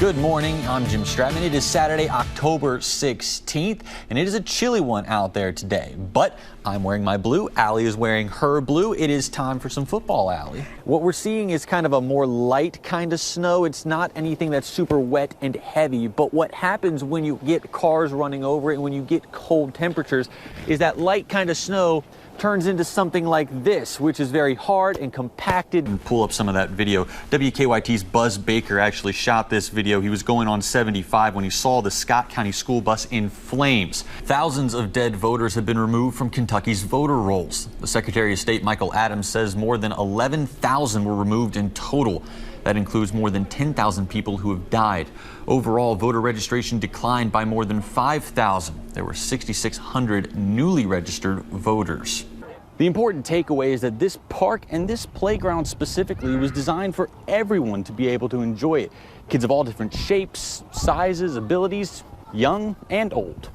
Good morning, I'm Jim Stratman. It is Saturday, October 16th, and it is a chilly one out there today. But I'm wearing my blue, Allie is wearing her blue. It is time for some football, Allie. What we're seeing is kind of a more light kind of snow. It's not anything that's super wet and heavy, but what happens when you get cars running over it and when you get cold temperatures is that light kind of snow turns into something like this, which is very hard and compacted. And pull up some of that video. WKYT's Buzz Baker actually shot this video. He was going on 75 when he saw the Scott County school bus in flames. Thousands of dead voters have been removed from Kentucky's voter rolls. The Secretary of State, Michael Adams, says more than 11,000 were removed in total. That includes more than 10,000 people who have died. Overall, voter registration declined by more than 5,000. There were 6,600 newly registered voters. The important takeaway is that this park and this playground specifically was designed for everyone to be able to enjoy it. Kids of all different shapes, sizes, abilities, young and old.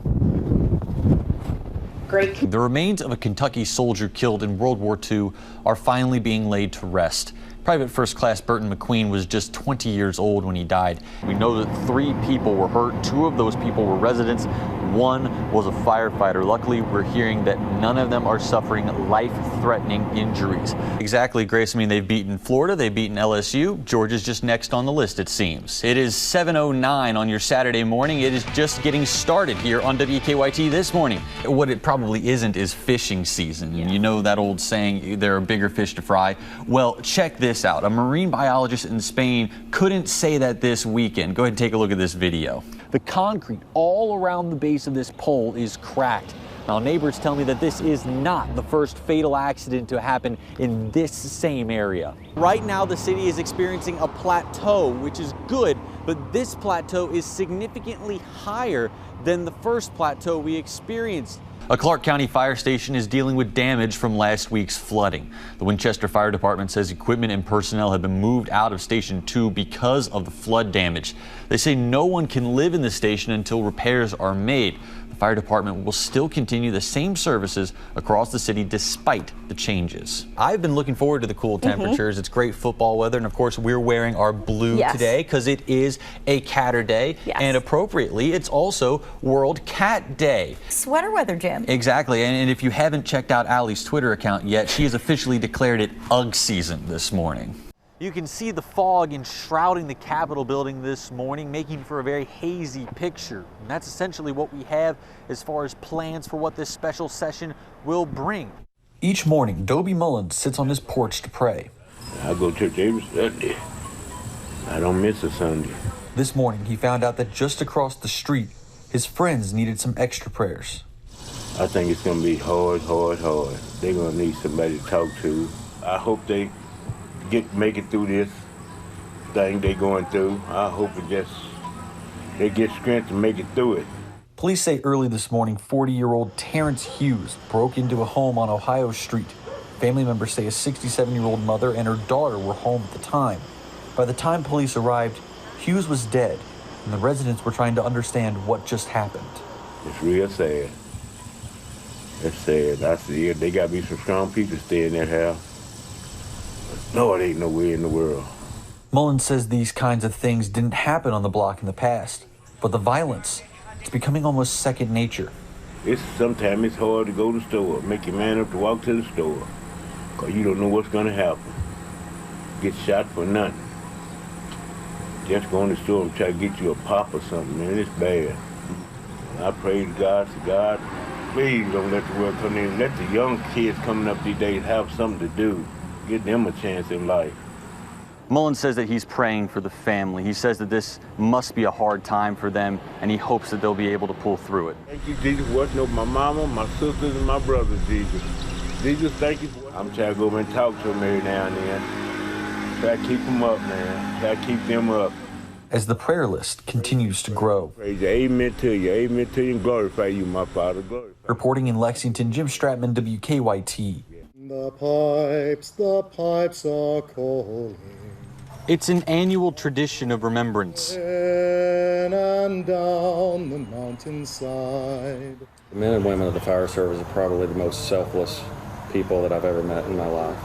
Great. The remains of a Kentucky soldier killed in World War II are finally being laid to rest. Private First Class Burton McQueen was just 20 years old when he died. We know that 3 people were hurt. 2 of those people were residents. 1 was a firefighter. Luckily, we're hearing that none of them are suffering life-threatening injuries. Exactly, Grace. I mean, they've beaten Florida, they've beaten LSU. Georgia's just next on the list, it seems. It is 7:09 on your Saturday morning. It is just getting started here on WKYT this morning. What it probably isn't is fishing season. Yeah. You know that old saying, there are bigger fish to fry. Well, check this out. A marine biologist in Spain couldn't say that this weekend. Go ahead and take a look at this video. The concrete all around the base of this pole is cracked. Now, neighbors tell me that this is not the first fatal accident to happen in this same area. Right now, the city is experiencing a plateau, which is good, but this plateau is significantly higher than the first plateau we experienced. A Clark County fire station is dealing with damage from last week's flooding. The Winchester Fire Department says equipment and personnel have been moved out of Station 2 because of the flood damage. They say no one can live in the station until repairs are made. The fire department will still continue the same services across the city despite the changes. I've been looking forward to the cool temperatures. It's great football weather, and of course we're wearing our blue today because it is a Catter Day, and appropriately it's also World Cat Day. Sweater weather, Jim. Exactly, and if you haven't checked out Allie's Twitter account yet, she has officially declared it UGG season this morning. You can see the fog enshrouding the Capitol building this morning, making for a very hazy picture. And that's essentially what we have as far as plans for what this special session will bring. Each morning, Dobie Mullins sits on his porch to pray. I go to church every Sunday. I don't miss a Sunday. This morning, he found out that just across the street, his friends needed some extra prayers. I think it's going to be hard. They're going to need somebody to talk to. I hope they make it through this thing they're going through. I hope they get strength to make it through it. Police say early this morning, 40-year-old Terrence Hughes broke into a home on Ohio Street. Family members say a 67-year-old mother and her daughter were home at the time. By the time police arrived, Hughes was dead, and the residents were trying to understand what just happened. It's real sad. It's sad. I see it. They got to be some strong people to stay in that house. No, it ain't nowhere in the world. Mullins says these kinds of things didn't happen on the block in the past, but the violence, it's becoming almost second nature. Sometimes it's hard to go to the store, make your man up to walk to the store, because you don't know what's going to happen. Get shot for nothing. Just go in the store and try to get you a pop or something, man, it's bad. I pray to God, please don't let the world come in. Let the young kids coming up these days have something to do. Give them a chance in life. Mullins says that he's praying for the family. He says that this must be a hard time for them, and he hopes that they'll be able to pull through it. Thank you, Jesus, for watching over my mama, my sisters, and my brothers, Jesus. Jesus, thank you. I'm trying to go over and talk to them every now and then. Try to keep them up, man. Try to keep them up. As the prayer list continues to grow. Praise you. Amen to you, and glorify you, my Father. Glorify. Reporting in Lexington, Jim Stratman, WKYT. The pipes are calling. It's an annual tradition of remembrance. In and down the mountainside. The men and women of the fire service are probably the most selfless people that I've ever met in my life.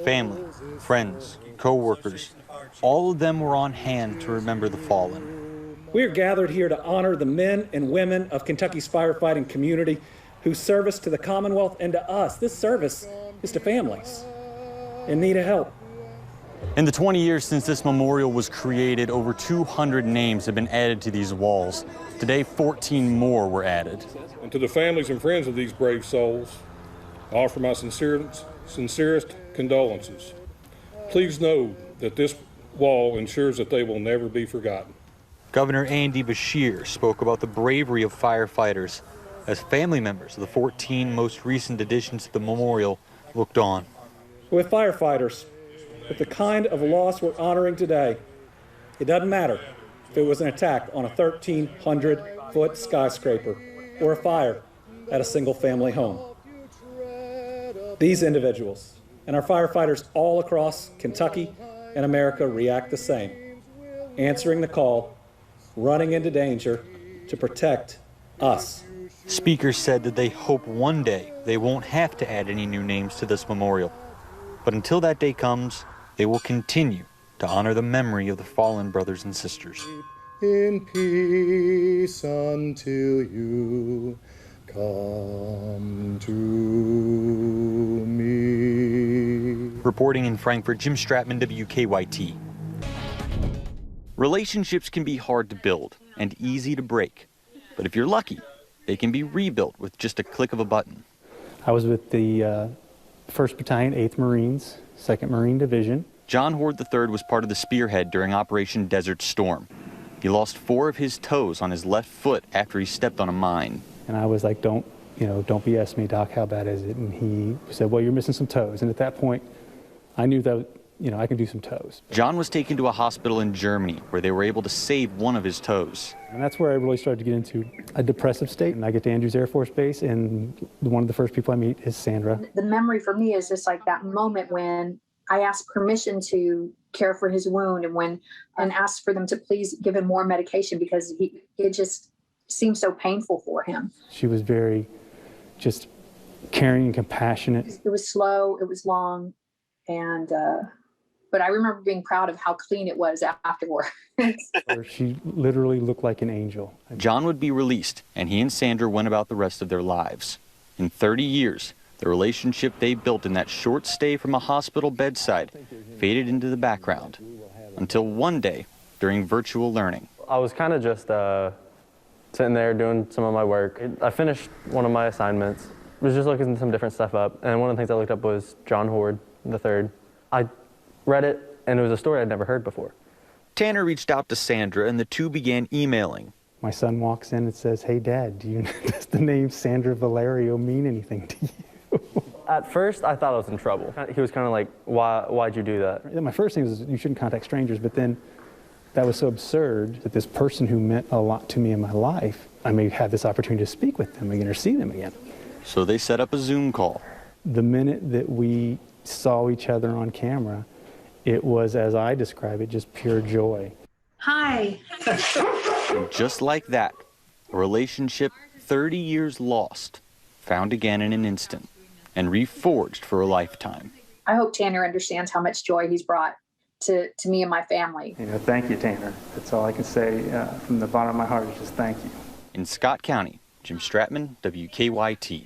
Family, friends, co-workers. All of them were on hand to remember the fallen. We are gathered here to honor the men and women of Kentucky's firefighting community whose service to the Commonwealth and to us, this service is to families in need of help. In the 20 years since this memorial was created, over 200 names have been added to these walls. Today, 14 more were added. And to the families and friends of these brave souls, I offer my sincerest condolences. Please know that this wall ensures that they will never be forgotten. Governor Andy Beshear spoke about the bravery of firefighters as family members of the 14 most recent additions to the memorial looked on. With firefighters, with the kind of loss we're honoring today, it doesn't matter if it was an attack on a 1,300-foot skyscraper or a fire at a single-family home. These individuals and our firefighters all across Kentucky and America react the same, answering the call, running into danger to protect us. Speakers said that they hope one day they won't have to add any new names to this memorial. But until that day comes, they will continue to honor the memory of the fallen brothers and sisters. In peace until you come to me. Reporting in Frankfurt, Jim Stratman, WKYT. Relationships can be hard to build and easy to break, but if you're lucky, they can be rebuilt with just a click of a button. I was with the 1st Battalion, 8th Marines, 2nd Marine Division. John Horde III was part of the spearhead during Operation Desert Storm. He lost 4 of his toes on his left foot after he stepped on a mine. And I was like, don't BS me, Doc, how bad is it? And he said, well, you're missing some toes. And at that point, I knew that, I can do some toes. John was taken to a hospital in Germany where they were able to save one of his toes. And that's where I really started to get into a depressive state. And I get to Andrews Air Force Base, and one of the first people I meet is Sandra. The memory for me is just like that moment when I asked permission to care for his wound and asked for them to please give him more medication because it just seemed so painful for him. She was very just caring and compassionate. It was slow, it was long, and but I remember being proud of how clean it was afterwards. She literally looked like an angel. John would be released, and he and Sandra went about the rest of their lives. In 30 years, the relationship they built in that short stay from a hospital bedside faded into the background, until one day, during virtual learning. I was kind of just sitting there doing some of my work. I finished one of my assignments, was just looking some different stuff up, and one of the things I looked up was John Horde III. I read it, and it was a story I'd never heard before. Tanner reached out to Sandra, and the two began emailing. My son walks in and says, hey, Dad, does the name Sandra Valerio mean anything to you? At first, I thought I was in trouble. He was kind of like, why'd you do that? My first thing was, you shouldn't contact strangers, but then that was so absurd that this person who meant a lot to me in my life, I may have this opportunity to speak with them again or see them again. So they set up a Zoom call. The minute that we saw each other on camera, it was, as I describe it, just pure joy. Hi. And just like that, a relationship 30 years lost, found again in an instant, and reforged for a lifetime. I hope Tanner understands how much joy he's brought to me and my family. Thank you, Tanner. That's all I can say from the bottom of my heart is just thank you. In Scott County, Jim Stratman, WKYT.